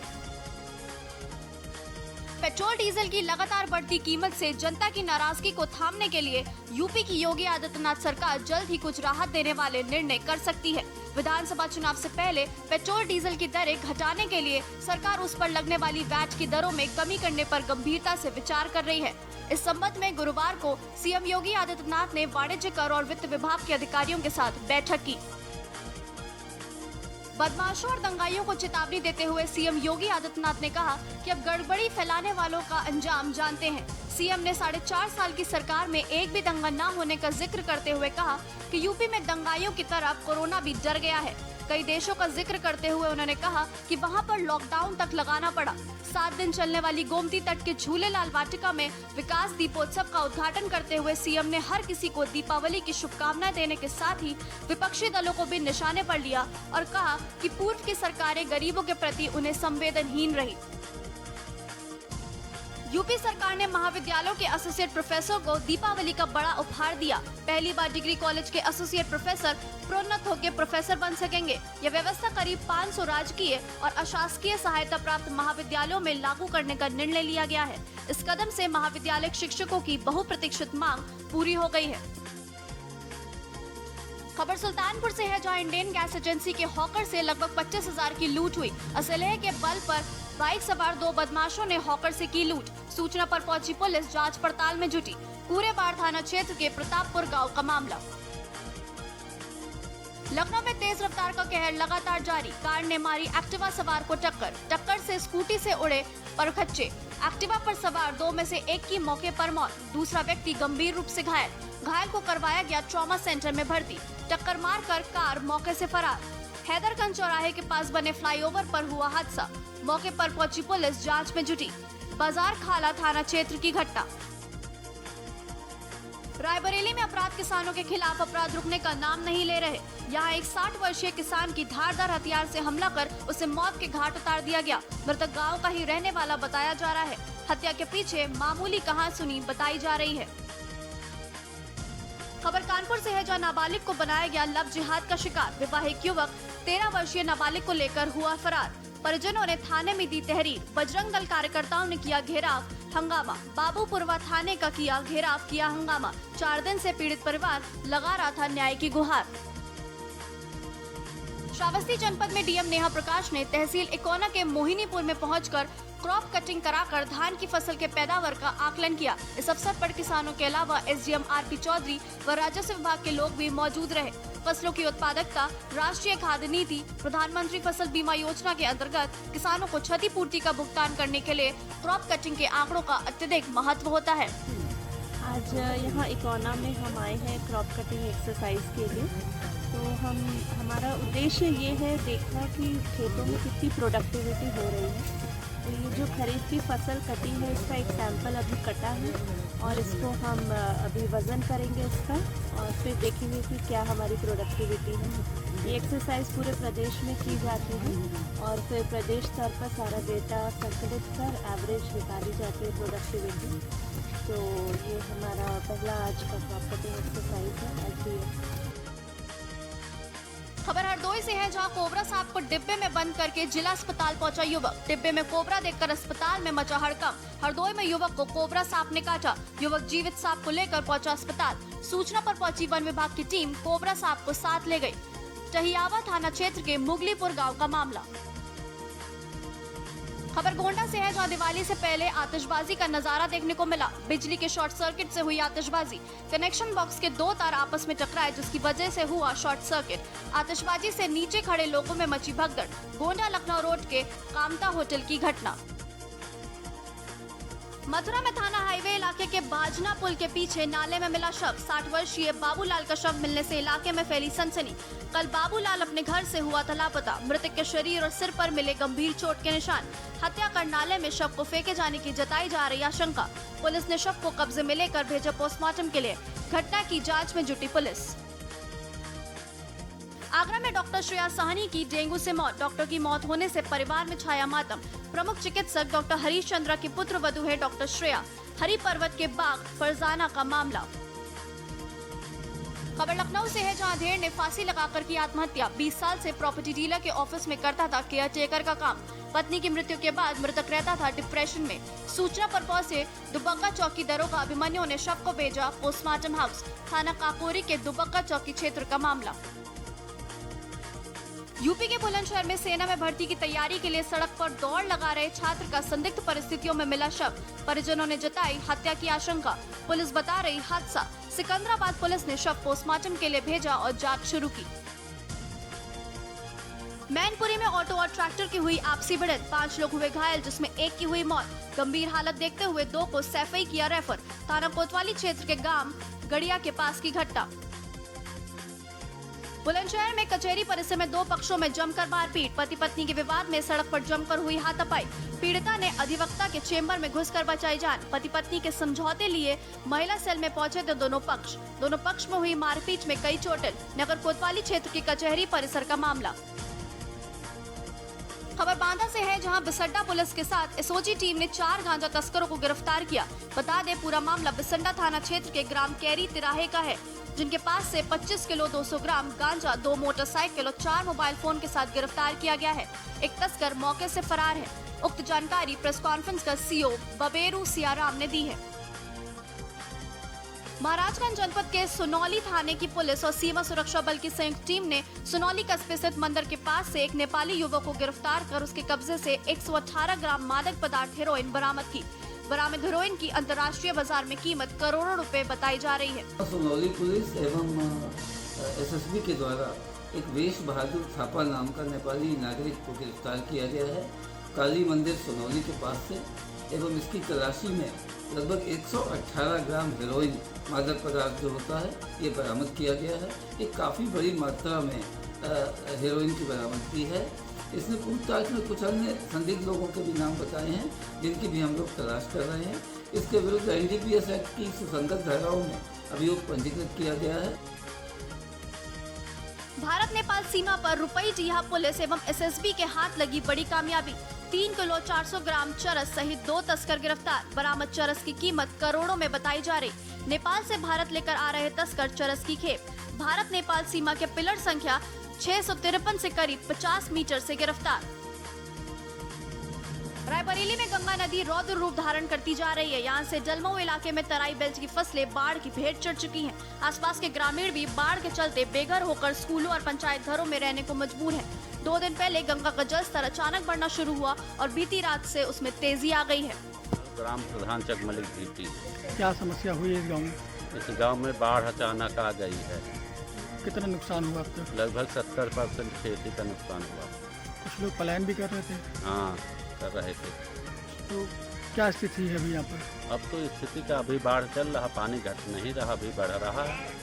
है। Petrol diesel की लगातार बढ़ती कीमत से जनता की नाराजगी को थामने के लिए यूपी की योगी आदित्यनाथ सरकार जल्द ही कुछ राहत देने वाले निर्णय कर सकती है। विधानसभा चुनाव से पहले पेट्रोल डीजल की दरें घटाने के लिए सरकार उस पर लगने वाली वैट की दरों में कमी करने पर गंभीरता से विचार कर रही है। इस संबंध में गुरुवार को सीएम योगी आदित्यनाथ ने वाणिज्य कर और वित्त विभाग के अधिकारियों के साथ बैठक की। बदमाशों और दंगाइयों को चेतावनी देते हुए सीएम योगी आदित्यनाथ ने कहा कि अब गड़बड़ी फैलाने वालों का अंजाम जानते हैं। सीएम ने 4.5 साल की सरकार में एक भी दंगा न होने का जिक्र करते हुए कहा कि यूपी में दंगाइयों की तरह कोरोना भी डर गया है। कई देशों का जिक्र करते हुए उन्होंने कहा कि वहां पर लॉकडाउन तक लगाना पड़ा। 7 दिन चलने वाली गोमती तट के झूलेलाल वाटिका में विकास दीपोत्सव का उद्घाटन करते हुए सीएम ने हर किसी को दीपावली की शुभकामनाएं देने के साथ ही विपक्षी दलों को भी निशाने पर लिया और कहा कि पूर्व की सरकारें गरीबों के प्रति उन्हें संवेदनहीन रही। यूपी सरकार ने महाविद्यालयों के एसोसिएट प्रोफेसर को दीपावली का बड़ा उपहार दिया। पहली बार डिग्री कॉलेज के एसोसिएट प्रोफेसर प्रोन्नत होकर प्रोफेसर बन सकेंगे। यह व्यवस्था करीब 500 राजकीय और अशासकीय सहायता प्राप्त महाविद्यालयों में लागू करने का निर्णय लिया गया है। इस कदम से महाविद्यालय शिक्षकों की बहुप्रतीक्षित मांग पूरी हो गई है। खबर सुल्तानपुर से है, जहां इंडियन गैस एजेंसी के हॉकर से लगभग 25,000 की लूट हुई। असलहे के बल पर बाइक सवार 2 बदमाशों ने हॉकर से की लूट। सूचना पर पहुंची पुलिस जांच पड़ताल में जुटी। कूरेबाड़ थाना क्षेत्र के प्रतापपुर गांव का मामला। लखनऊ में तेज रफ्तार का कहर लगातार जारी। कार ने मारी एक्टिवा सवार को टक्कर से स्कूटी से उड़े परखच्चे। एक्टिवा पर सवार 2 में से एक की मौके पर मौत, दूसरा व्यक्ति गंभीर रूप से घायल को करवाया गया ट्रॉमा सेंटर में भर्ती। टक्कर मारकर कार मौके से फरार। हैदरगंज चौराहे के पास बने फ्लाईओवर पर हुआ हादसा। मौके पर पहुंची पुलिस जांच में जुटी। बाजार खाला थाना क्षेत्र की घटना। रायबरेली में अपराध किसानों के खिलाफ अपराध रुकने का नाम नहीं ले रहे। यहाँ एक 60 वर्षीय किसान की धारदार हथियार से हमला कर उसे मौत के घाट उतार दिया गया। मृतक गांव का ही रहने वाला बताया जा रहा है। हत्या के पीछे मामूली कहासुनी बताई जा रही है। खबर कानपुर से है, जहाँ नाबालिग को बनाया गया लव जिहाद का शिकार। विवाहित युवक 13 वर्षीय नाबालिग को लेकर हुआ फरार। परिजनों ने थाने में दी तहरीर। बजरंग दल कार्यकर्ताओं ने किया घेराव, हंगामा। बाबूपुरवा थाने का किया घेराव, किया हंगामा। 4 दिन से पीड़ित परिवार लगा रहा था न्याय की गुहार। श्रावस्ती जनपद में डीएम नेहा प्रकाश ने तहसील इकोना के मोहिनीपुर में पहुंचकर क्रॉप कटिंग कराकर धान की फसल के पैदावार का आकलन किया। इस अवसर पर किसानों के अलावा एसडीएम आरपी चौधरी व राजस्व विभाग के लोग भी मौजूद रहे। फसलों की उत्पादकता, राष्ट्रीय खाद्य नीति, प्रधानमंत्री फसल बीमा योजना के अंतर्गत किसानों को क्षतिपूर्ति का भुगतान करने के लिए क्रॉप कटिंग के आंकड़ों का अत्यधिक महत्व होता है। आज यहाँ इकोना में हम आए हैं क्रॉप कटिंग एक्सरसाइज के लिए। तो हमारा उद्देश्य ये है देखना कि खेतों में कितनी प्रोडक्टिविटी हो रही है। तो ये जो खरीफ की फसल कटी है, इसका एक सैंपल अभी कटा है और इसको हम अभी वज़न करेंगे इसका और फिर देखेंगे कि क्या हमारी प्रोडक्टिविटी है। ये एक्सरसाइज पूरे प्रदेश में की जाती है और फिर प्रदेश स्तर पर सारा डेटा संकलित कर एवरेज निकाली जाती है प्रोडक्टिविटी। तो ये हमारा पहला आज का क्रॉप कटिंग एक्सरसाइज है। आज भी खबर हरदोई से है, जहां कोबरा सांप को डिब्बे में बंद करके जिला अस्पताल पहुंचा युवक। डिब्बे में कोबरा देखकर अस्पताल में मचा हड़कंप। हरदोई में युवक को कोबरा सांप ने काटा। युवक जीवित सांप को लेकर पहुंचा अस्पताल। सूचना पर पहुंची वन विभाग की टीम कोबरा सांप को साथ ले गई। टहियावा थाना क्षेत्र के मुगलीपुर गाँव का मामला। खबर गोंडा से है, जहां दिवाली से पहले आतिशबाजी का नजारा देखने को मिला। बिजली के शॉर्ट सर्किट से हुई आतिशबाजी। कनेक्शन बॉक्स के 2 तार आपस में टकराए, जिसकी वजह से हुआ शॉर्ट सर्किट। आतिशबाजी से नीचे खड़े लोगों में मची भगदड़। गोंडा लखनऊ रोड के कामता होटल की घटना। मथुरा में थाना हाईवे इलाके के बाजना पुल के पीछे नाले में मिला शव। 60 वर्षीय बाबूलाल का शव मिलने से इलाके में फैली सनसनी। कल बाबूलाल अपने घर से हुआ था लापता। मृतक के शरीर और सिर पर मिले गंभीर चोट के निशान। हत्या कर नाले में शव को फेंके जाने की जताई जा रही आशंका। पुलिस ने शव को कब्जे में लेकर भेजा पोस्टमार्टम के लिए। घटना की जाँच में जुटी पुलिस। आगरा में डॉक्टर श्रेया साहनी की डेंगू से मौत। डॉक्टर की मौत होने से परिवार में छाया मातम। प्रमुख चिकित्सक डॉक्टर हरीश चंद्रा की पुत्र वधू है डॉक्टर श्रेया। हरि पर्वत के बाग फरजाना का मामला। खबर लखनऊ से है, जहां धेर ने फांसी लगाकर की आत्महत्या। 20 साल से प्रॉपर्टी डीलर के ऑफिस में करता था केयर टेकर का काम। पत्नी की मृत्यु के बाद मृतक रहता था डिप्रेशन में। सूचना पर पहुंचे दुबग्गा चौकी दरोगा अभिमन्यु ने शव को भेजा पोस्टमार्टम हाउस। थाना काकोरी के दुबग्गा चौकी क्षेत्र का मामला। यूपी के बुलंदशहर में सेना में भर्ती की तैयारी के लिए सड़क पर दौड़ लगा रहे छात्र का संदिग्ध परिस्थितियों में मिला शव। परिजनों ने जताई हत्या की आशंका। पुलिस बता रही हादसा। सिकंदराबाद पुलिस ने शव पोस्टमार्टम के लिए भेजा और जांच शुरू की। मैनपुरी में ऑटो और ट्रैक्टर की हुई आपसी भिड़ंत। 5 लोग हुए घायल, जिसमें एक की हुई मौत। गंभीर हालत देखते हुए 2 को सैफई किया रेफर। थाना कोतवाली क्षेत्र के गांव गड़िया के पास की घटना। बुलंदशहर में कचहरी परिसर में 2 पक्षों में जमकर मारपीट। पति पत्नी के विवाद में सड़क पर जमकर हुई हाथापाई। पीड़िता ने अधिवक्ता के चेंबर में घुसकर बचाई जान। पति पत्नी के समझौते लिए महिला सेल में पहुंचे थे दोनों पक्ष में हुई मारपीट में कई चोटिल। नगर कोतवाली क्षेत्र की कचहरी परिसर का मामला। खबर बांदा से है, जहां बिसड्डा पुलिस के साथ एसओजी टीम ने 4 गांजा तस्करों को गिरफ्तार किया। बता दें, पूरा मामला बिसड्डा थाना क्षेत्र के ग्राम कैरी तिराहे का है, जिनके पास से 25 किलो 200 ग्राम गांजा, 2 मोटरसाइकिल और 4 मोबाइल फोन के साथ गिरफ्तार किया गया है। एक तस्कर मौके से फरार है। उक्त जानकारी प्रेस कॉन्फ्रेंस का सीओ बबेरू सियाराम ने दी है। महाराजगंज जनपद के सुनौली थाने की पुलिस और सीमा सुरक्षा बल की संयुक्त टीम ने सुनौली कस्बे स्थित मंदिर के पास से एक नेपाली युवक को गिरफ्तार कर उसके कब्जे से 118 ग्राम मादक पदार्थ हेरोइन बरामद की। बरामद हेरोइन की अंतर्राष्ट्रीय बाजार में कीमत करोड़ों रुपए बताई जा रही है। सुनौली पुलिस एवं एसएसबी के द्वारा एक वेश बहादुर थापा नाम का नेपाली नागरिक को गिरफ्तार किया गया है काली मंदिर सुनौली के पास से, एवं इसकी तलाशी में लगभग 118 ग्राम हेरोइन मादक पदार्थ जो होता है ये बरामद किया गया है। ये काफ़ी बड़ी मात्रा में हेरोइन की बरामदगी है। इसने पूछताछ में कुछ अन्य संदिग्ध लोगों के भी नाम बताए हैं, जिनकी भी हम लोग तलाश कर रहे हैं। इसके विरुद्ध एनडीपीएस एक्ट की सुसंगत धाराओं में अभियोग पंजीकृत किया गया है। भारत नेपाल सीमा पर रुपईडीहा पुलिस एवं एसएसबी के हाथ लगी बड़ी कामयाबी। 3 किलो 400 ग्राम चरस सहित 2 तस्कर गिरफ्तार। बरामद चरस की कीमत करोड़ों में बताई जा रही। नेपाल से भारत लेकर आ रहे तस्कर चरस की खेप भारत नेपाल सीमा के पिलर संख्या 653 से करीब 50 मीटर से गिरफ्तार। रायबरेली में गंगा नदी रौद्र रूप धारण करती जा रही है। यहाँ से जलमऊ इलाके में तराई बेल्ट की फसलें बाढ़ की भेंट चढ़ चुकी हैं। आसपास के ग्रामीण भी बाढ़ के चलते बेघर होकर स्कूलों और पंचायत घरों में रहने को मजबूर हैं। 2 दिन पहले गंगा का जलस्तर अचानक बढ़ना शुरू हुआ और बीती रात से उसमें तेजी आ गई है। ग्राम प्रधान चकमलिक ड्यूटी। क्या समस्या हुई इस गांव में? इस गांव में बाढ़ अचानक आ गई है। कितना नुकसान हुआ अब तक? लगभग 70% खेती का नुकसान हुआ। कुछ लोग पलायन भी कर रहे थे। हाँ, कर रहे थे। तो क्या स्थिति है अभी यहाँ पर? अब तो स्थिति का अभी बाढ़ चल रहा, पानी घट नहीं रहा, अभी बढ़ रहा है।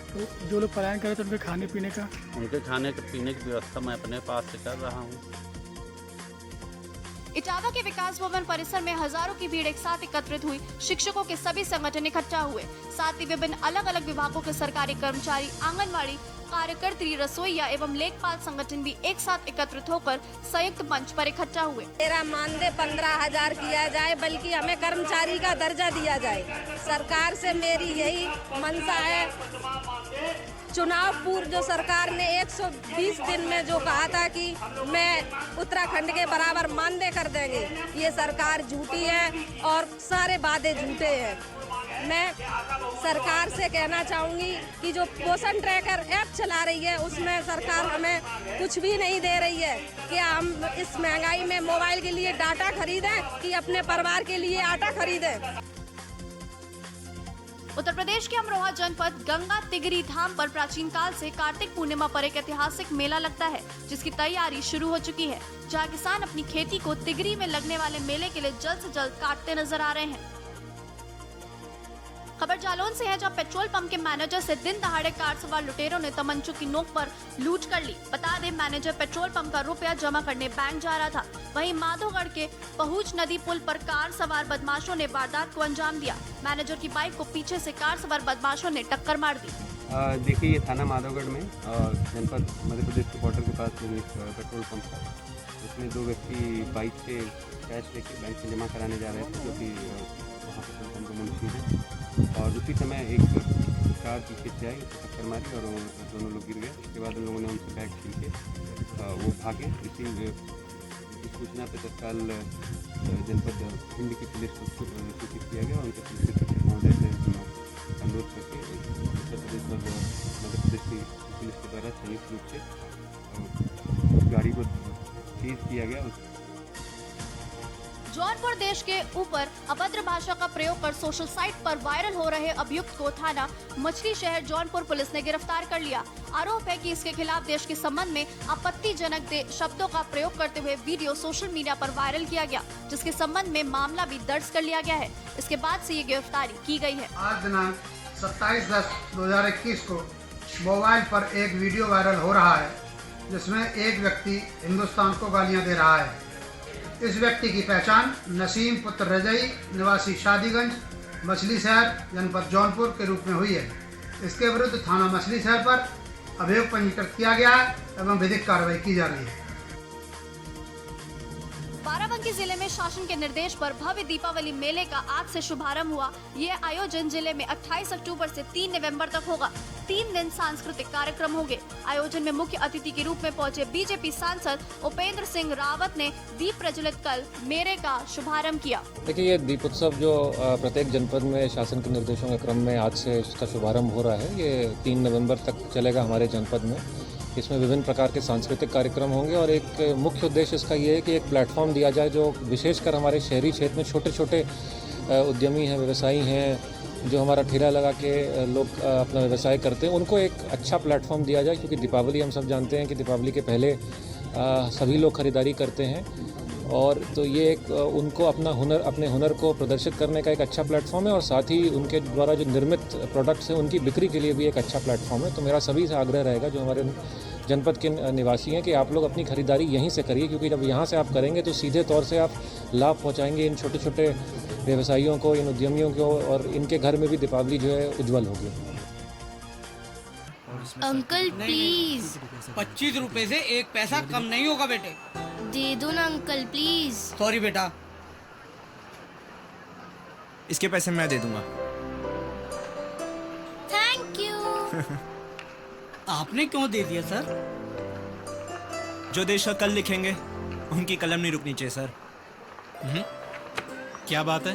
तो जो लोग पलायन कर रहे थे उनके खाने पीने का? उनके खाने पीने की व्यवस्था मैं अपने पास से कर रहा हूँ। इटावा के विकास भवन परिसर में हजारों की भीड़ एक साथ एकत्रित हुई। शिक्षकों के सभी संगठन इकट्ठा हुए। साथ ही विभिन्न अलग अलग विभागों के सरकारी कर्मचारी, आंगनवाड़ी कार्यकर्त्री, रसोईया एवं लेखपाल संगठन भी एक साथ एकत्रित होकर संयुक्त मंच पर इकट्ठा हुए। मेरा मानदेय 15,000 किया जाए, बल्कि हमें कर्मचारी का दर्जा दिया जाए। सरकार से मेरी यही मंशा है। चुनाव पूर्व जो सरकार ने 120 दिन में जो कहा था कि मैं उत्तराखंड के बराबर मानदेय कर देंगे, ये सरकार झूठी है और सारे वादे झूठे हैं। मैं सरकार से कहना चाहूँगी कि जो पोषण ट्रैकर ऐप चला रही है उसमें सरकार हमें कुछ भी नहीं दे रही है। क्या हम इस महंगाई में मोबाइल के लिए डाटा खरीदें कि अपने परिवार के लिए आटा खरीदें? उत्तर प्रदेश के अमरोहा जनपद गंगा तिगरी धाम पर प्राचीन काल से कार्तिक पूर्णिमा पर एक ऐतिहासिक मेला लगता है, जिसकी तैयारी शुरू हो चुकी है, जहां किसान अपनी खेती को तिगरी में लगने वाले मेले के लिए जल्द से जल्द काटते नजर आ रहे हैं। खबर जालौन से है, जहां पेट्रोल पंप के मैनेजर से दिन दहाड़े कार सवार लुटेरों ने तमंचों की नोक पर लूट कर ली। बता दें, मैनेजर पेट्रोल पंप का रुपया जमा करने बैंक जा रहा था। वहीं माधोगढ़ के पहुंच नदी पुल पर कार सवार बदमाशों ने वारदात को अंजाम दिया। मैनेजर की बाइक को पीछे से कार सवार बदमाशों ने टक्कर मार दी। देखिए, ये थाना माधोगढ़ में जनपद मध्य प्रदेश के बॉर्डर के पास पेट्रोल पंप था। उसमें 2 व्यक्ति बाइक से कैश लेके बैंक से जमा कराने जा रहे थे, जो कि वहाँ पेट्रोल पंप का मुंशी है। और उसी समय एक कार पीछे से आई, उसको टक्कर मारी और दोनों लोग गिर गए। उसके बाद उन लोगों ने उनसे बैग छीन के वो भागे। इसी इस सूचना पर तत्काल जनपद भिंड की पुलिस को सूचित किया गया। उनके पुलिस अधीक्षक महोदय से अनुरोध करके उत्तर प्रदेश और मध्य प्रदेश की पुलिस के द्वारा संयुक्त रूप से गाड़ी को सीज किया गया। जौनपुर देश के ऊपर अभद्र भाषा का प्रयोग कर सोशल साइट पर वायरल हो रहे अभियुक्त को थाना मछली शहर जौनपुर पुलिस ने गिरफ्तार कर लिया। आरोप है कि इसके खिलाफ देश के संबंध में आपत्तिजनक शब्दों का प्रयोग करते हुए वीडियो सोशल मीडिया पर वायरल किया गया, जिसके संबंध में मामला भी दर्ज कर लिया गया है। इसके बाद से ये गिरफ्तारी की गई है। आज दिनांक 27/10/2021 को मोबाइल पर एक वीडियो वायरल हो रहा है जिसमें एक व्यक्ति हिंदुस्तान को गालियां दे रहा है। इस व्यक्ति की पहचान नसीम पुत्र रजई निवासी शादीगंज मछली शहर जनपद जौनपुर के रूप में हुई है। इसके विरुद्ध थाना मछली शहर पर अभियोग पंजीकृत किया गया है एवं विधिक कार्रवाई की जा रही है। बाराबंकी जिले में शासन के निर्देश पर भव्य दीपावली मेले का आज से शुभारंभ हुआ। ये आयोजन जिले में 28 अक्टूबर से 3 नवंबर तक होगा। 3 दिन सांस्कृतिक कार्यक्रम होंगे। आयोजन में मुख्य अतिथि के रूप में पहुंचे बीजेपी सांसद उपेंद्र सिंह रावत ने दीप प्रज्वलित कर मेले का शुभारंभ किया। देखिए, ये दीपोत्सव जो प्रत्येक जनपद में शासन के निर्देशों के क्रम में आज से इसका शुभारंभ हो रहा है, ये 3 नवंबर तक चलेगा हमारे जनपद में। इसमें विभिन्न प्रकार के सांस्कृतिक कार्यक्रम होंगे और एक मुख्य उद्देश्य इसका ये है कि एक प्लेटफॉर्म दिया जाए जो विशेषकर हमारे शहरी क्षेत्र में छोटे छोटे उद्यमी हैं, व्यवसायी हैं, जो हमारा ठेला लगा के लोग अपना व्यवसाय करते हैं, उनको एक अच्छा प्लेटफॉर्म दिया जाए। क्योंकि दीपावली हम सब जानते हैं कि दीपावली के पहले सभी लोग खरीदारी करते हैं और तो ये एक उनको अपने हुनर को प्रदर्शित करने का एक अच्छा प्लेटफॉर्म है और साथ ही उनके द्वारा जो निर्मित प्रोडक्ट्स हैं उनकी बिक्री के लिए भी एक अच्छा प्लेटफॉर्म है। तो मेरा सभी से आग्रह रहेगा जो हमारे जनपद के निवासी हैं कि आप लोग अपनी खरीदारी यहीं से करिए, क्योंकि जब यहाँ से आप करेंगे तो सीधे तौर से आप लाभ पहुँचाएंगे इन छोटे छोटे व्यवसायियों को, इन उद्यमियों को, और इनके घर में भी दीपावली जो है उज्जवल होगी। अंकल प्लीज 25 रुपए से एक पैसा कम नहीं होगा बेटे। दे दो ना अंकल प्लीज। सॉरी बेटा। इसके पैसे मैं दे दूंगा। Thank you. आपने क्यों दे दिया सर? जो देश का कल लिखेंगे उनकी कलम नहीं रुकनी चाहिए सर। क्या बात है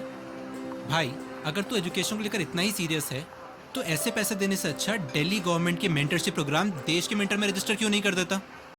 भाई, अगर तू एजुकेशन को लेकर इतना ही सीरियस है तो ऐसे पैसे देने से अच्छा दिल्ली गवर्नमेंट के मेंटरशिप प्रोग्राम देश के मेंटर में रजिस्टर क्यों नहीं कर देता?